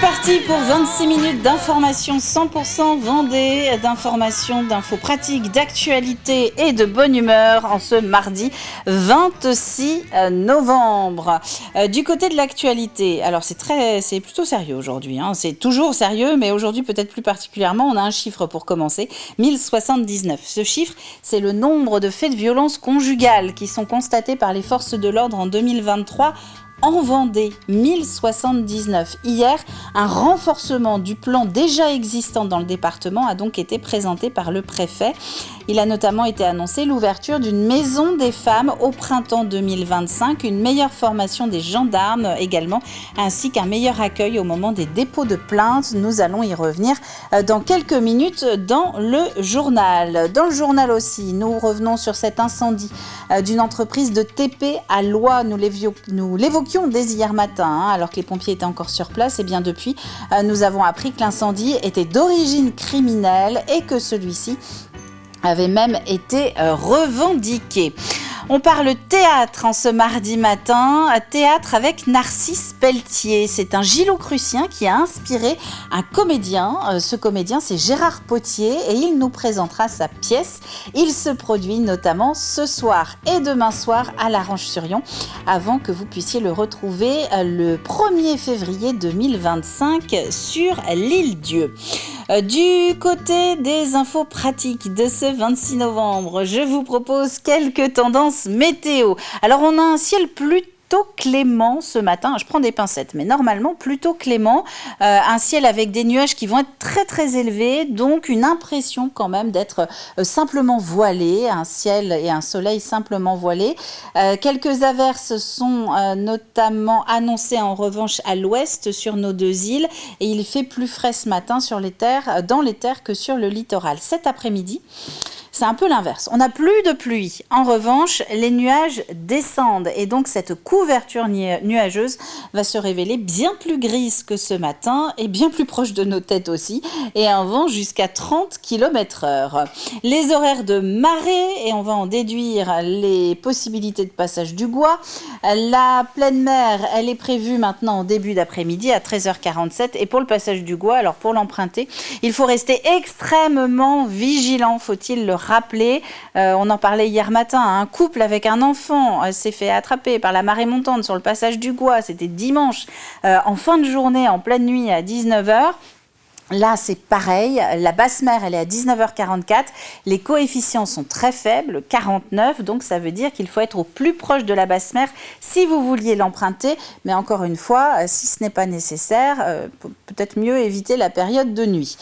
parti pour 26 minutes d'information 100% Vendée, d'informations, d'infos pratiques, d'actualité et de bonne humeur en ce mardi 26 novembre. Du côté de l'actualité, alors c'est plutôt sérieux aujourd'hui, hein. C'est toujours sérieux, mais aujourd'hui peut-être plus particulièrement, on a un chiffre pour commencer, 1079. Ce chiffre, c'est le nombre de faits de violence conjugale qui sont constatés par les forces de l'ordre en 2023 en Vendée, 1079. Hier, un renforcement du plan déjà existant dans le département a donc été présenté par le préfet. Il a notamment été annoncé l'ouverture d'une maison des femmes au printemps 2025, une meilleure formation des gendarmes également, ainsi qu'un meilleur accueil au moment des dépôts de plaintes. Nous allons y revenir dans quelques minutes dans le journal. Dans le journal aussi, nous revenons sur cet incendie d'une entreprise de TP à Loie. Nous l'évoquions dès hier matin, alors que les pompiers étaient encore sur place. Et bien depuis, nous avons appris que l'incendie était d'origine criminelle et que celui-ci avait même été revendiqué. On parle théâtre en ce mardi matin, théâtre avec Narcisse Pelletier. C'est un Gillo-Crucien qui a inspiré un comédien. Ce comédien, c'est Gérard Potier et il nous présentera sa pièce. Il se produit notamment ce soir et demain soir à La Roche-sur-Yon avant que vous puissiez le retrouver le 1er février 2025 sur l'Île-Dieu. Du côté des infos pratiques de ce 26 novembre, je vous propose quelques tendances météo. Alors on a un ciel plutôt clément ce matin, je prends des pincettes, mais normalement plutôt clément, un ciel avec des nuages qui vont être très très élevés, donc une impression quand même d'être simplement voilé, un ciel et un soleil simplement voilés. Quelques averses sont notamment annoncées en revanche à l'ouest sur nos deux îles et il fait plus frais ce matin dans les terres que sur le littoral. Cet après-midi, c'est un peu l'inverse. On n'a plus de pluie. En revanche, les nuages descendent et donc cette couverture nuageuse va se révéler bien plus grise que ce matin et bien plus proche de nos têtes aussi et un vent jusqu'à 30 km/h. Les horaires de marée et on va en déduire les possibilités de passage du Gois. La pleine mer, elle est prévue maintenant en début d'après-midi à 13h47 et pour le passage du Gois, alors pour l'emprunter, il faut rester extrêmement vigilant, faut-il le rappeler. On en parlait hier matin, un couple avec un enfant s'est fait attraper par la marée montante sur le passage du Gois, c'était dimanche en fin de journée, en pleine nuit à 19h. Là, c'est pareil, la basse mer, elle est à 19h44, les coefficients sont très faibles, 49, donc ça veut dire qu'il faut être au plus proche de la basse mer si vous vouliez l'emprunter, mais encore une fois, si ce n'est pas nécessaire, peut-être mieux éviter la période de nuit.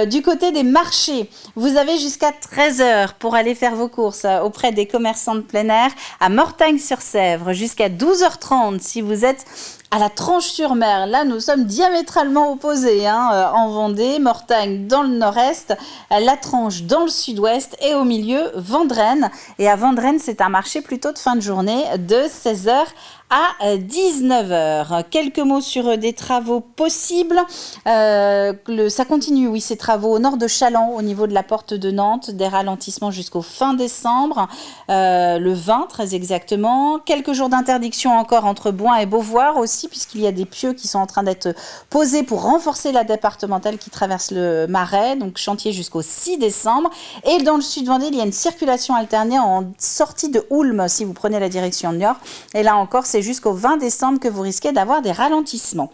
Du côté des marchés, vous avez jusqu'à 13h pour aller faire vos courses auprès des commerçants de plein air à Mortagne-sur-Sèvre, jusqu'à 12h30 si vous êtes à la Tranche-sur-Mer. Là, nous sommes diamétralement opposés en Vendée, Mortagne dans le nord-est, la Tranche dans le sud-ouest et au milieu, Vendrennes. Et à Vendrennes, c'est un marché plutôt de fin de journée de 16h à 19h. Quelques mots sur des travaux possibles. Ça continue, oui, ces travaux au nord de Chaland, au niveau de la porte de Nantes, des ralentissements jusqu'au fin décembre, le 20 très exactement. Quelques jours d'interdiction encore entre Boin et Beauvoir aussi, puisqu'il y a des pieux qui sont en train d'être posés pour renforcer la départementale qui traverse le Marais, donc chantier jusqu'au 6 décembre. Et dans le sud Vendée, il y a une circulation alternée en sortie de Houlme, si vous prenez la direction Niort. Et là encore, c'est jusqu'au 20 décembre que vous risquez d'avoir des ralentissements.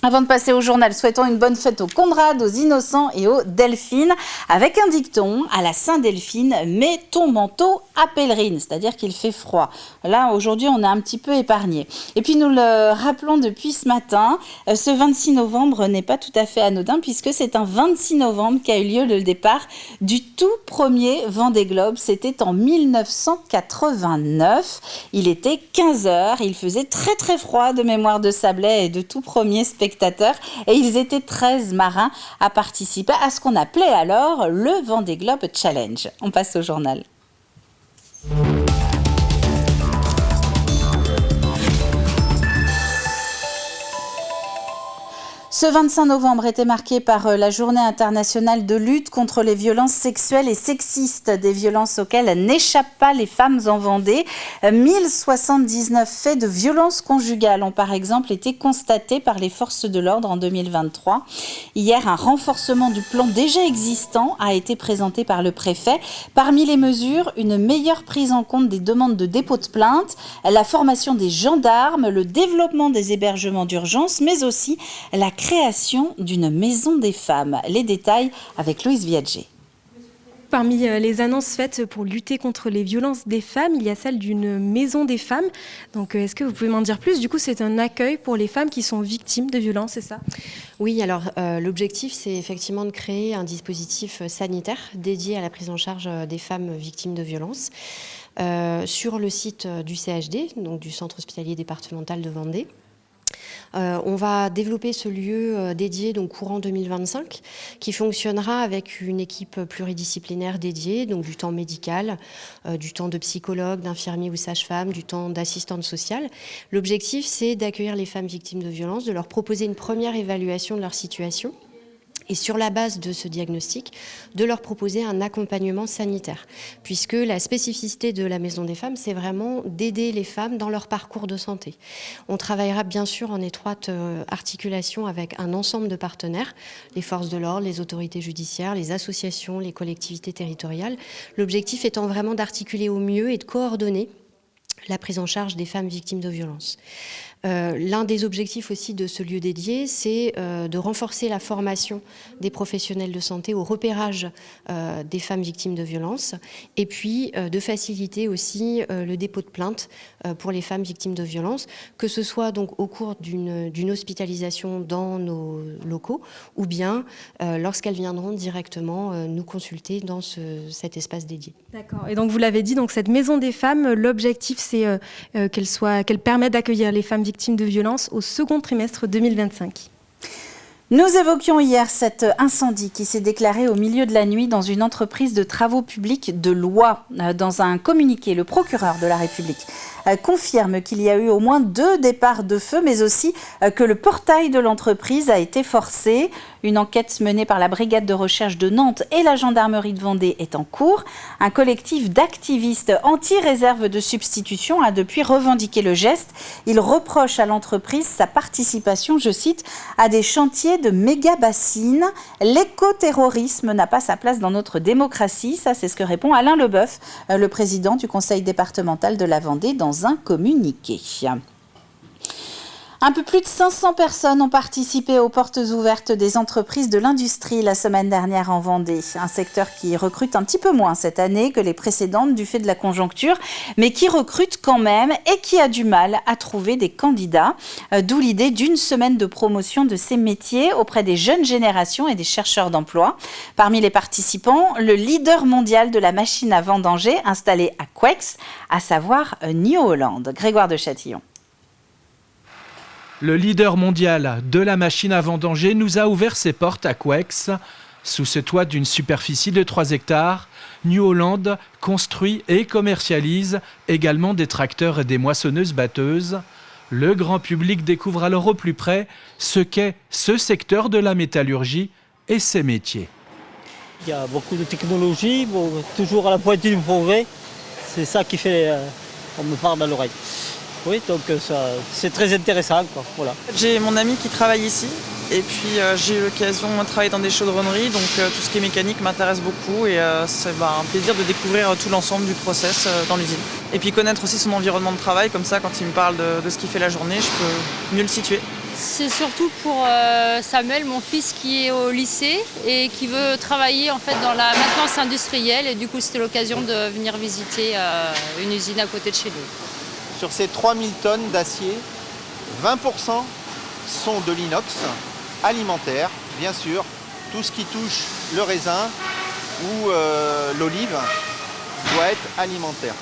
Avant de passer au journal, souhaitons une bonne fête aux Conrad, aux Innocents et aux Delphines, avec un dicton à la Saint-Delphine, mets ton manteau à pèlerine, c'est-à-dire qu'il fait froid. Là, aujourd'hui, on est un petit peu épargné. Et puis, nous le rappelons depuis ce matin, ce 26 novembre n'est pas tout à fait anodin, puisque c'est un 26 novembre qu'a eu lieu le départ du tout premier Vendée Globe. C'était en 1989. Il était 15h, il faisait très très froid de mémoire de Sablé et de tout premier spectacle. Et ils étaient 13 marins à participer à ce qu'on appelait alors le Vendée Globe Challenge. On passe au journal. Ce 25 novembre était marqué par la Journée internationale de lutte contre les violences sexuelles et sexistes, des violences auxquelles n'échappent pas les femmes en Vendée. 1079 faits de violences conjugales ont par exemple été constatés par les forces de l'ordre en 2023. Hier, un renforcement du plan déjà existant a été présenté par le préfet. Parmi les mesures, une meilleure prise en compte des demandes de dépôt de plainte, la formation des gendarmes, le développement des hébergements d'urgence, mais aussi la création d'une maison des femmes. Les détails avec Louise Viadger. Parmi les annonces faites pour lutter contre les violences des femmes, il y a celle d'une maison des femmes. Donc, est-ce que vous pouvez m'en dire plus ? Du coup, c'est un accueil pour les femmes qui sont victimes de violences, c'est ça ? Oui, alors l'objectif, c'est effectivement de créer un dispositif sanitaire dédié à la prise en charge des femmes victimes de violences sur le site du CHD, donc du Centre hospitalier départemental de Vendée. On va développer ce lieu dédié donc courant 2025 qui fonctionnera avec une équipe pluridisciplinaire dédiée, donc du temps médical, du temps de psychologue, d'infirmier ou sage-femme, du temps d'assistante sociale. L'objectif, c'est d'accueillir les femmes victimes de violences, de leur proposer une première évaluation de leur situation. Et sur la base de ce diagnostic, de leur proposer un accompagnement sanitaire. Puisque la spécificité de la Maison des Femmes, c'est vraiment d'aider les femmes dans leur parcours de santé. On travaillera bien sûr en étroite articulation avec un ensemble de partenaires, les forces de l'ordre, les autorités judiciaires, les associations, les collectivités territoriales. L'objectif étant vraiment d'articuler au mieux et de coordonner la prise en charge des femmes victimes de violences. L'un des objectifs aussi de ce lieu dédié, c'est de renforcer la formation des professionnels de santé au repérage des femmes victimes de violences et puis de faciliter aussi le dépôt de plainte pour les femmes victimes de violences, que ce soit donc au cours d'une hospitalisation dans nos locaux ou bien lorsqu'elles viendront directement nous consulter dans cet espace dédié. D'accord. Et donc vous l'avez dit, donc cette maison des femmes, l'objectif c'est qu'elle permette d'accueillir les femmes victimes de violences au second trimestre 2025. Nous évoquions hier cet incendie qui s'est déclaré au milieu de la nuit dans une entreprise de travaux publics de Loie. Dans un communiqué, le procureur de la République confirme qu'il y a eu au moins 2 départs de feu, mais aussi que le portail de l'entreprise a été forcé. Une enquête menée par la brigade de recherche de Nantes et la gendarmerie de Vendée est en cours. Un collectif d'activistes anti-réserve de substitution a depuis revendiqué le geste. Il reproche à l'entreprise sa participation, je cite, à des chantiers de méga-bassines. L'écoterrorisme n'a pas sa place dans notre démocratie. Ça, c'est ce que répond Alain Leboeuf, le président du conseil départemental de la Vendée, dans un communiqué. Un peu plus de 500 personnes ont participé aux portes ouvertes des entreprises de l'industrie la semaine dernière en Vendée. Un secteur qui recrute un petit peu moins cette année que les précédentes du fait de la conjoncture, mais qui recrute quand même et qui a du mal à trouver des candidats. D'où l'idée d'une semaine de promotion de ces métiers auprès des jeunes générations et des chercheurs d'emploi. Parmi les participants, le leader mondial de la machine à vendanger installé à Couex, à savoir New Holland. Grégoire de Châtillon. Le leader mondial de la machine à vendanger nous a ouvert ses portes à Couex. Sous ce toit d'une superficie de 3 hectares, New Holland construit et commercialise également des tracteurs et des moissonneuses-batteuses. Le grand public découvre alors au plus près ce qu'est ce secteur de la métallurgie et ses métiers. Il y a beaucoup de technologie, toujours à la pointe du progrès. C'est ça qui fait qu'on me parle dans l'oreille. Oui, donc c'est très intéressant, quoi. Voilà. J'ai mon ami qui travaille ici et puis j'ai eu l'occasion de travailler dans des chaudronneries, donc tout ce qui est mécanique m'intéresse beaucoup et c'est un plaisir de découvrir tout l'ensemble du process dans l'usine. Et puis connaître aussi son environnement de travail, comme ça quand il me parle de ce qu'il fait la journée, je peux mieux le situer. C'est surtout pour Samuel, mon fils qui est au lycée et qui veut travailler en fait dans la maintenance industrielle et du coup c'était l'occasion de venir visiter une usine à côté de chez nous. Sur ces 3000 tonnes d'acier, 20% sont de l'inox, alimentaire, bien sûr. Tout ce qui touche le raisin ou l'olive doit être alimentaire.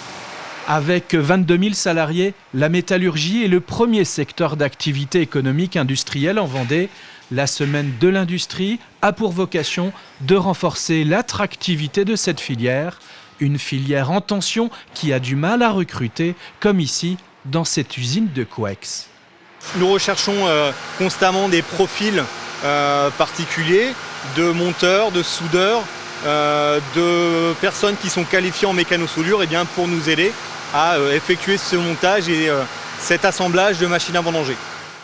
Avec 22 000 salariés, la métallurgie est le premier secteur d'activité économique industrielle en Vendée. La semaine de l'industrie a pour vocation de renforcer l'attractivité de cette filière. Une filière en tension qui a du mal à recruter, comme ici, dans cette usine de Couex. Nous recherchons constamment des profils particuliers, de monteurs, de soudeurs, de personnes qui sont qualifiées en mécano-soudure pour nous aider à effectuer ce montage et cet assemblage de machines à vendanger.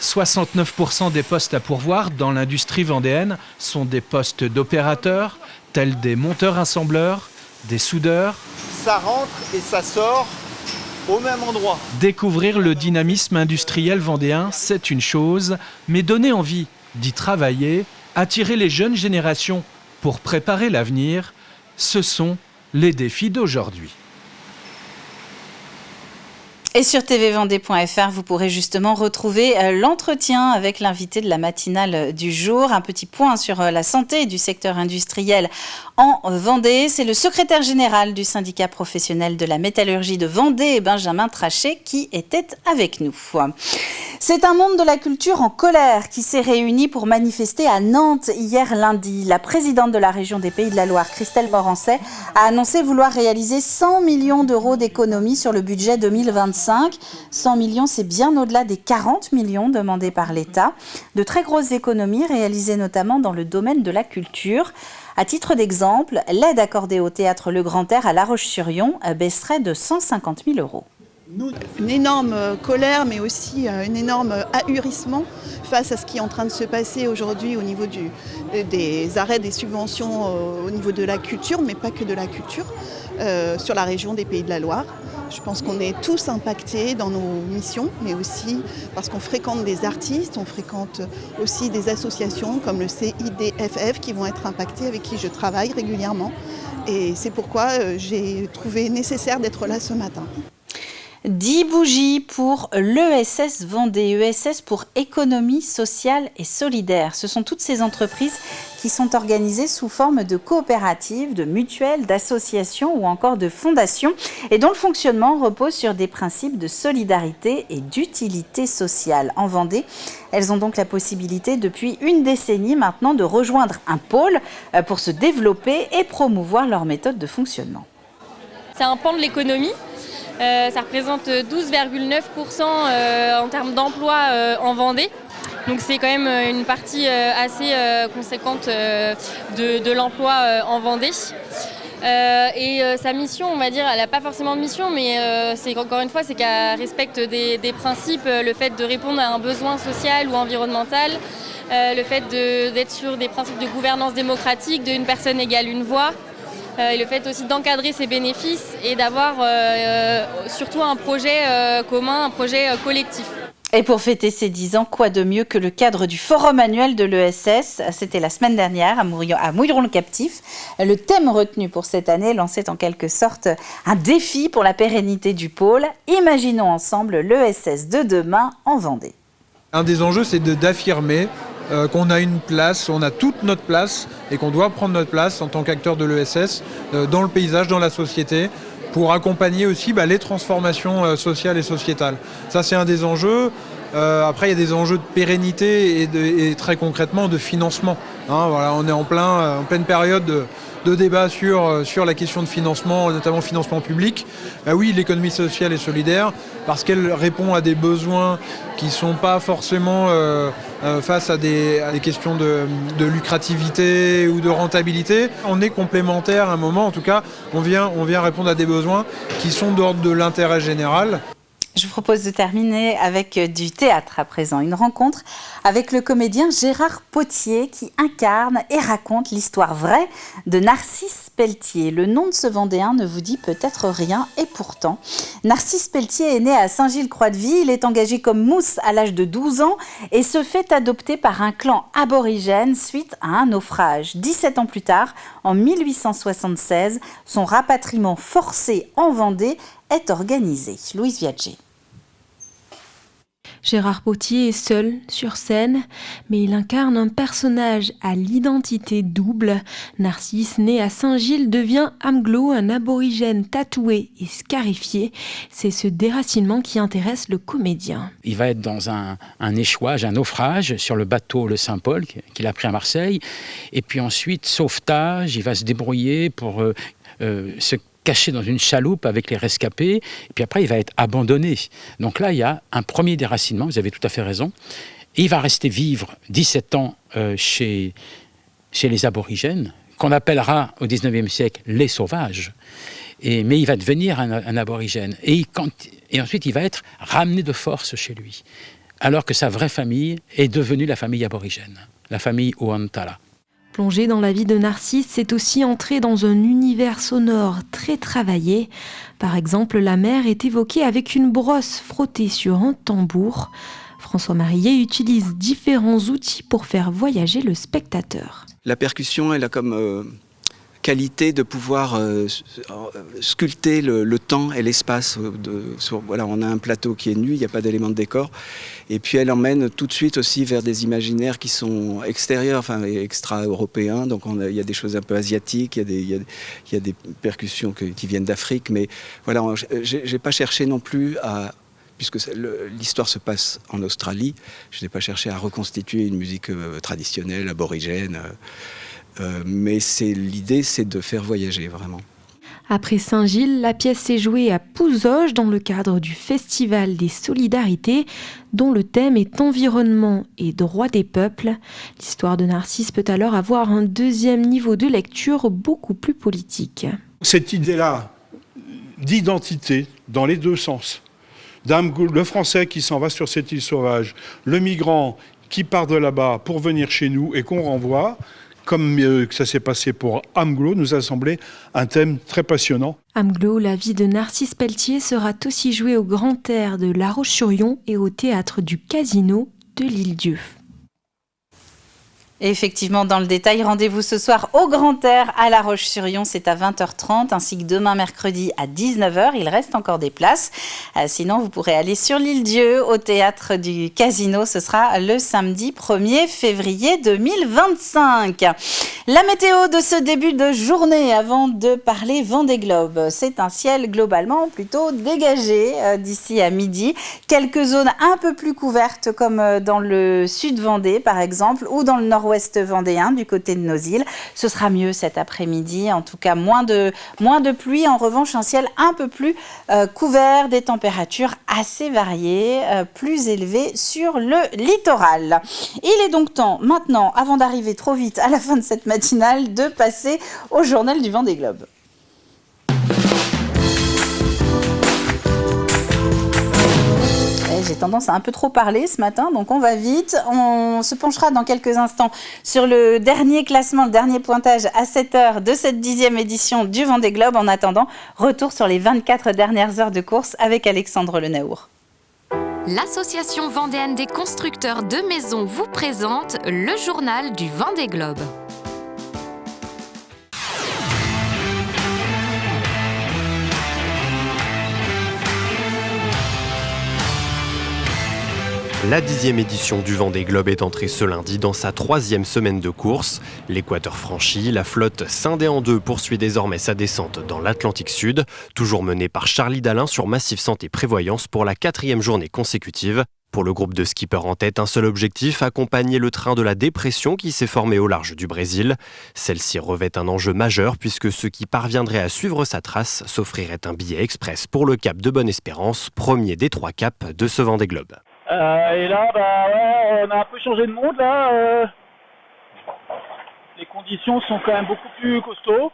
69% des postes à pourvoir dans l'industrie vendéenne sont des postes d'opérateurs, tels des monteurs-assembleurs, des soudeurs. Ça rentre et ça sort au même endroit. Découvrir le dynamisme industriel vendéen, c'est une chose, mais donner envie d'y travailler, attirer les jeunes générations pour préparer l'avenir, ce sont les défis d'aujourd'hui. Et sur tvvendée.fr, vous pourrez justement retrouver l'entretien avec l'invité de la matinale du jour. Un petit point sur la santé du secteur industriel en Vendée. C'est le secrétaire général du syndicat professionnel de la métallurgie de Vendée, Benjamin Trachet, qui était avec nous. C'est un monde de la culture en colère qui s'est réuni pour manifester à Nantes hier lundi. La présidente de la région des Pays de la Loire, Christelle Morancet, a annoncé vouloir réaliser 100 millions d'euros d'économies sur le budget 2025. 100 millions, c'est bien au-delà des 40 millions demandés par l'État. De très grosses économies réalisées notamment dans le domaine de la culture. À titre d'exemple, l'aide accordée au théâtre Le Grand Air à La Roche-sur-Yon baisserait de 150 000 euros. Une énorme colère, mais aussi un énorme ahurissement face à ce qui est en train de se passer aujourd'hui au niveau des arrêts des subventions au niveau de la culture, mais pas que de la culture, sur la région des Pays de la Loire. Je pense qu'on est tous impactés dans nos missions, mais aussi parce qu'on fréquente des artistes, on fréquente aussi des associations comme le CIDFF qui vont être impactées, avec qui je travaille régulièrement. Et c'est pourquoi j'ai trouvé nécessaire d'être là ce matin. 10 bougies pour l'ESS Vendée, ESS pour économie sociale et solidaire. Ce sont toutes ces entreprises qui sont organisées sous forme de coopératives, de mutuelles, d'associations ou encore de fondations et dont le fonctionnement repose sur des principes de solidarité et d'utilité sociale. En Vendée, elles ont donc la possibilité depuis une décennie maintenant de rejoindre un pôle pour se développer et promouvoir leur méthode de fonctionnement. C'est un pan de l'économie. Ça représente 12,9% en termes d'emploi en Vendée. Donc c'est quand même une partie assez conséquente de l'emploi en Vendée. Et sa mission, on va dire, elle n'a pas forcément de mission, mais c'est encore une fois, c'est qu'elle respecte des principes, le fait de répondre à un besoin social ou environnemental, le fait d'être sur des principes de gouvernance démocratique, d'une personne égale une voix. Et le fait aussi d'encadrer ses bénéfices et d'avoir surtout un projet commun, un projet collectif. Et pour fêter ses 10 ans, quoi de mieux que le cadre du forum annuel de l'ESS. C'était la semaine dernière à Mouilleron-le-Captif. Le thème retenu pour cette année lançait en quelque sorte un défi pour la pérennité du pôle. Imaginons ensemble l'ESS de demain en Vendée. Un des enjeux, c'est d'affirmer qu'on a une place, on a toute notre place et qu'on doit prendre notre place en tant qu'acteur de l'ESS dans le paysage, dans la société, pour accompagner aussi les transformations sociales et sociétales. Ça, c'est un des enjeux. Après, il y a des enjeux de pérennité et très concrètement de financement. Voilà, on est en pleine période de débat sur la question de financement, notamment financement public. Oui, l'économie sociale et solidaire, parce qu'elle répond à des besoins qui ne sont pas forcément face à des questions de lucrativité ou de rentabilité. On est complémentaires à un moment, en tout cas, on vient répondre à des besoins qui sont d'ordre de l'intérêt général. Je vous propose de terminer avec du théâtre à présent. Une rencontre avec le comédien Gérard Potier qui incarne et raconte l'histoire vraie de Narcisse Pelletier. Le nom de ce Vendéen ne vous dit peut-être rien et pourtant, Narcisse Pelletier est né à Saint-Gilles-Croix-de-Vie. Il est engagé comme mousse à l'âge de 12 ans et se fait adopter par un clan aborigène suite à un naufrage. 17 ans plus tard, en 1876, son rapatriement forcé en Vendée est organisé. Louise Viagé. Gérard Potier est seul sur scène, mais il incarne un personnage à l'identité double. Narcisse, né à Saint-Gilles, devient Amglo, un aborigène tatoué et scarifié. C'est ce déracinement qui intéresse le comédien. Il va être dans un échouage, un naufrage sur le bateau le Saint-Paul qu'il a pris à Marseille. Et puis ensuite, sauvetage, il va se débrouiller pour se caché dans une chaloupe avec les rescapés, et puis après il va être abandonné. Donc là il y a un premier déracinement, vous avez tout à fait raison, et il va rester vivre 17 ans chez les aborigènes, qu'on appellera au XIXe siècle les sauvages, mais il va devenir un aborigène. Et ensuite, il va être ramené de force chez lui, alors que sa vraie famille est devenue la famille aborigène, la famille Huantala. Plonger dans la vie de Narcisse, c'est aussi entrer dans un univers sonore très travaillé. Par exemple, la mer est évoquée avec une brosse frottée sur un tambour. François Marillet utilise différents outils pour faire voyager le spectateur. La percussion, elle a comme qualité de pouvoir sculpter le temps et l'espace. Voilà, on a un plateau qui est nu, il n'y a pas d'élément de décor. Et puis elle emmène tout de suite aussi vers des imaginaires qui sont extérieurs, enfin extra-européens. Donc il y a des choses un peu asiatiques, il y a des percussions qui viennent d'Afrique. Mais voilà, j'ai pas cherché non plus à... Puisque l'histoire se passe en Australie, je n'ai pas cherché à reconstituer une musique traditionnelle, aborigène. Mais l'idée, c'est de faire voyager vraiment. Après Saint-Gilles, la pièce s'est jouée à Pouzauges dans le cadre du Festival des Solidarités, dont le thème est environnement et droits des peuples. L'histoire de Narcisse peut alors avoir un deuxième niveau de lecture beaucoup plus politique. Cette idée-là d'identité dans les deux sens, le Français qui s'en va sur cette île sauvage, le migrant qui part de là-bas pour venir chez nous et qu'on renvoie, comme ça s'est passé pour Amglo, nous a semblé un thème très passionnant. Amglo, la vie de Narcisse Pelletier, sera aussi jouée au Grand Air de La Roche-sur-Yon et au théâtre du Casino de l'Île-Dieu. Et effectivement, dans le détail, rendez-vous ce soir au Grand Air à La Roche-sur-Yon, c'est à 20h30, ainsi que demain mercredi à 19h. Il reste encore des places. Sinon, vous pourrez aller sur l'Île-Dieu au théâtre du Casino. Ce sera le samedi 1er février 2025. La météo de ce début de journée, avant de parler Vendée Globe. C'est un ciel globalement plutôt dégagé d'ici à midi. Quelques zones un peu plus couvertes comme dans le sud Vendée par exemple, ou dans le nord-ouest vendéen du côté de nos îles. Ce sera mieux cet après-midi, en tout cas moins de pluie. En revanche, un ciel un peu plus couvert, des températures assez variées, plus élevées sur le littoral. Il est donc temps maintenant, avant d'arriver trop vite à la fin de cette matinale, de passer au journal du Vendée Globe. J'ai tendance à un peu trop parler ce matin, donc on va vite. On se penchera dans quelques instants sur le dernier classement, le dernier pointage à 7h de cette 10e édition du Vendée Globe. En attendant, retour sur les 24 dernières heures de course avec Alexandre Lenaour. L'Association vendéenne des constructeurs de maisons vous présente le journal du Vendée Globe. La 10e édition du Vendée Globe est entrée ce lundi dans sa 3e semaine de course. L'équateur franchi, la flotte scindée en deux poursuit désormais sa descente dans l'Atlantique Sud, toujours menée par Charlie Dalin sur Massif Santé Prévoyance pour la 4e journée consécutive. Pour le groupe de skippers en tête, un seul objectif, accompagner le train de la dépression qui s'est formé au large du Brésil. Celle-ci revêt un enjeu majeur puisque ceux qui parviendraient à suivre sa trace s'offriraient un billet express pour le Cap de Bonne-Espérance, premier des 3 caps de ce Vendée Globe. Et là, on a un peu changé de monde là. Les conditions sont quand même beaucoup plus costauds.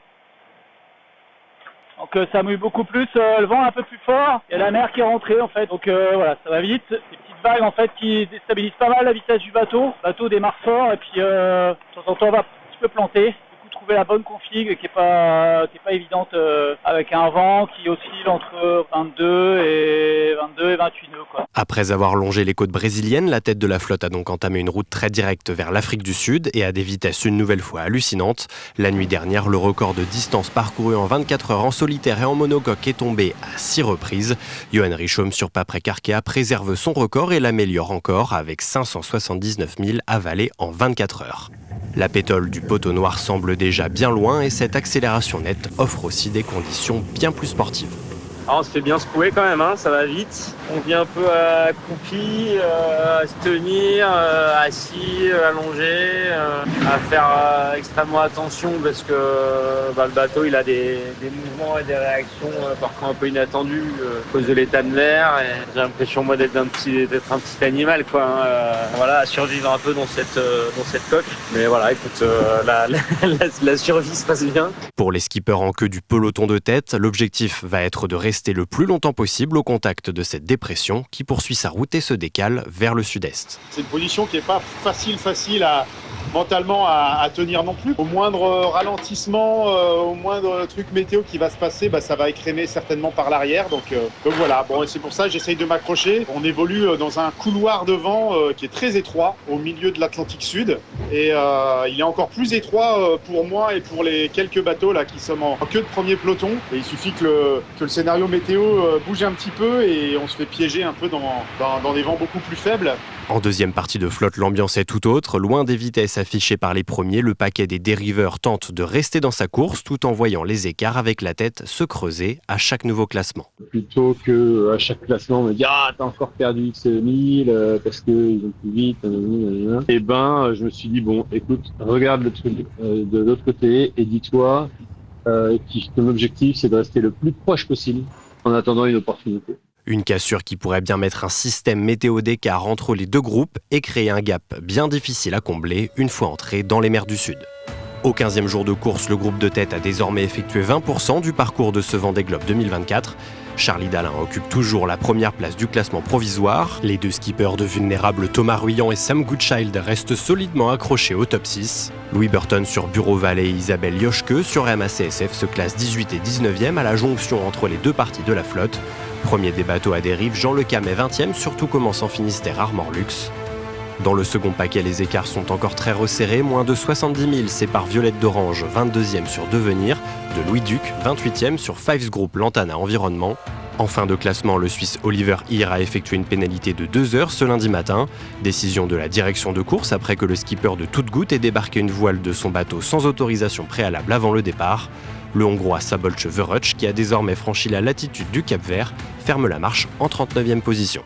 Donc ça mouille beaucoup plus, le vent un peu plus fort. Il y a la mer qui est rentrée en fait. Donc voilà, ça va vite. Des petites vagues en fait qui déstabilisent pas mal la vitesse du bateau. Le bateau démarre fort et puis de temps en temps on va un petit peu planter. Trouver la bonne config qui est pas évidente avec un vent qui oscille entre 22 et 28 nœuds. Après avoir longé les côtes brésiliennes, la tête de la flotte a donc entamé une route très directe vers l'Afrique du Sud et à des vitesses une nouvelle fois hallucinantes. La nuit dernière, le record de distance parcourue en 24 heures en solitaire et en monocoque est tombé à 6 reprises. Johan Richaume sur Paprec Arkea préserve son record et l'améliore encore avec 579 000 avalés en 24 heures. La pétole du poteau noir semble déjà bien loin et cette accélération nette offre aussi des conditions bien plus sportives. on se fait bien secouer quand même, hein, ça va vite. On vient un peu accroupi, à se tenir, assis, allongé, à faire extrêmement attention parce que le bateau il a des mouvements et des réactions parfois un peu inattendues à cause de l'état de mer. Et j'ai l'impression moi d'être un petit animal quoi, à survivre un peu dans cette coque. Mais voilà, écoute, la survie se passe bien. Pour les skippers en queue du peloton de tête, l'objectif va être de rester le plus longtemps possible au contact de cette dépression qui poursuit sa route et se décale vers le sud-est. C'est une position qui n'est pas facile mentalement à tenir non plus. Au moindre ralentissement, au moindre truc météo qui va se passer, ça va écrémer certainement par l'arrière. Donc voilà, bon, c'est pour ça que j'essaye de m'accrocher. On évolue dans un couloir de vent qui est très étroit au milieu de l'Atlantique Sud. Et il est encore plus étroit pour moi et pour les quelques bateaux là, qui sont en queue de premier peloton. Et il suffit que le scénario météo bouge un petit peu et on se fait piéger un peu dans des vents beaucoup plus faibles. En deuxième partie de flotte, l'ambiance est tout autre. Loin des vitesses affichées par les premiers, le paquet des dériveurs tente de rester dans sa course tout en voyant les écarts avec la tête se creuser à chaque nouveau classement. Plutôt qu'à chaque classement, on me dit « Ah, t'as encore perdu X 1000 parce qu'ils vont plus vite. » Et je me suis dit « Bon, écoute, regarde le truc de l'autre côté et dis-toi que ton objectif, c'est de rester le plus proche possible en attendant une opportunité. » Une cassure qui pourrait bien mettre un système météo d'écart entre les deux groupes et créer un gap bien difficile à combler une fois entré dans les mers du Sud. Au 15e jour de course, le groupe de tête a désormais effectué 20% du parcours de ce Vendée Globe 2024. Charlie Dalin occupe toujours la première place du classement provisoire. Les deux skippers de vulnérables Thomas Ruyant et Sam Goodchild restent solidement accrochés au top 6. Louis Burton sur Bureau Vallée et Isabelle Yoshke sur MACSF se classent 18 et 19e à la jonction entre les deux parties de la flotte. Premier des bateaux à dérive, Jean Le Cam est 20e, surtout commence en Finistère Armor-Luxe. Dans le second paquet, les écarts sont encore très resserrés. Moins de 70 000 séparent Violette d'Orange, 22e sur Devenir, de Louis Duc, 28e sur Fives Group Lantana Environnement. En fin de classement, le Suisse Oliver Heer a effectué une pénalité de 2 heures ce lundi matin. Décision de la direction de course après que le skipper de Toute Goutte ait débarqué une voile de son bateau sans autorisation préalable avant le départ. Le Hongrois Szabolcs Vöröcs, qui a désormais franchi la latitude du Cap-Vert, ferme la marche en 39e position.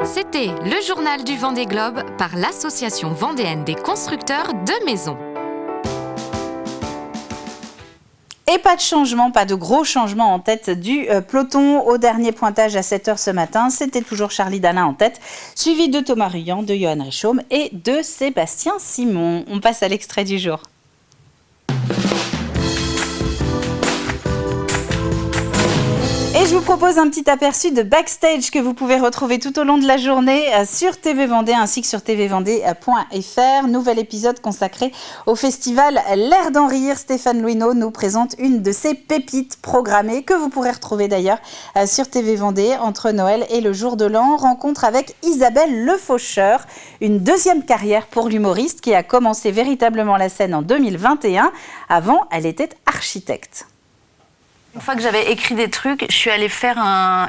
C'était le journal du Vendée Globe par l'Association vendéenne des constructeurs de maisons. Et pas de changement, pas de gros changement en tête du peloton. Au dernier pointage à 7h ce matin, c'était toujours Charlie Dalin en tête, suivi de Thomas Ruyant, de Johan Richaume et de Sébastien Simon. On passe à l'extrait du jour. Et je vous propose un petit aperçu de backstage que vous pouvez retrouver tout au long de la journée sur TV Vendée ainsi que sur tvvendée.fr. Nouvel épisode consacré au festival L'air d'en rire. Stéphane Louineau nous présente une de ses pépites programmées que vous pourrez retrouver d'ailleurs sur TV Vendée entre Noël et le jour de l'an. Rencontre avec Isabelle Le Faucheur, une deuxième carrière pour l'humoriste qui a commencé véritablement la scène en 2021. Avant, elle était architecte. Une fois que j'avais écrit des trucs, je suis allée faire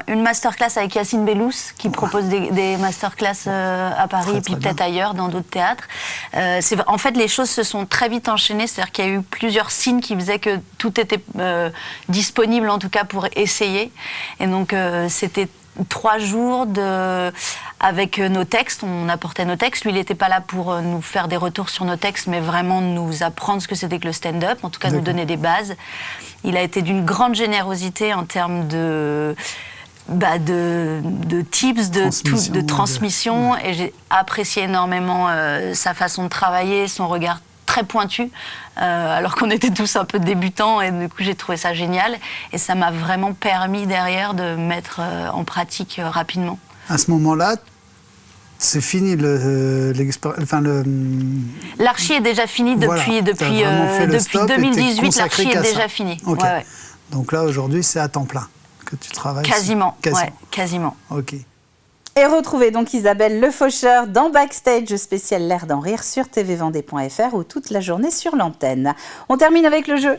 une masterclass avec Yacine Bellous, qui propose des masterclass à Paris et puis peut-être ailleurs, dans d'autres théâtres. En fait, les choses se sont très vite enchaînées, c'est-à-dire qu'il y a eu plusieurs signes qui faisaient que tout était disponible, en tout cas pour essayer. Et donc, c'était 3 jours avec nos textes, on apportait nos textes. Lui, il n'était pas là pour nous faire des retours sur nos textes, mais vraiment nous apprendre ce que c'était que le stand-up, en tout cas nous donner des bases. Il a été d'une grande générosité en termes de tips, de transmission, et j'ai apprécié énormément sa façon de travailler, son regard très pointu, alors qu'on était tous un peu débutants, et du coup j'ai trouvé ça génial, et ça m'a vraiment permis derrière de mettre en pratique rapidement. À ce moment-là, c'est fini L'archi est déjà fini depuis 2018, l'archi est déjà fini. Okay. Ouais. Donc là aujourd'hui c'est à temps plein que tu travailles. Quasiment. Ouais, quasiment. Ok. Et retrouvez donc Isabelle Le Faucheur dans Backstage spécial L'air d'en rire sur tvvendée.fr ou toute la journée sur l'antenne. On termine avec le jeu.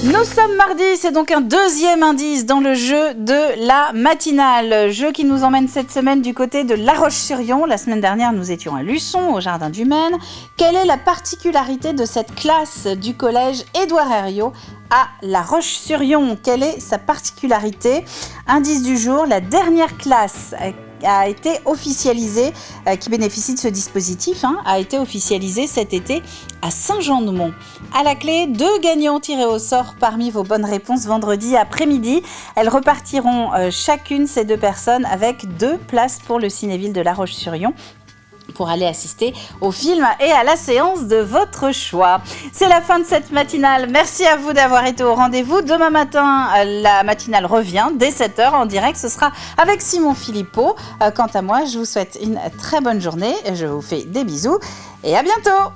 Nous sommes mardi, c'est donc un deuxième indice dans le jeu de la matinale. Jeu qui nous emmène cette semaine du côté de La Roche-sur-Yon. La semaine dernière, nous étions à Luçon, au Jardin du Maine. Quelle est la particularité de cette classe du collège Édouard Herriot à La Roche-sur-Yon? Quelle est sa particularité? Indice du jour, la dernière classe a été officialisée, qui bénéficie de ce dispositif, a été officialisée cet été à Saint-Jean-de-Mont. À la clé, 2 gagnants tirés au sort parmi vos bonnes réponses vendredi après-midi. Elles repartiront chacune, ces 2 personnes, avec 2 places pour le Cinéville de La Roche-sur-Yon, pour aller assister au film et à la séance de votre choix. C'est la fin de cette matinale. Merci à vous d'avoir été au rendez-vous. Demain matin, la matinale revient dès 7h en direct. Ce sera avec Simon Philippot. Quant à moi, je vous souhaite une très bonne journée. Je vous fais des bisous et à bientôt.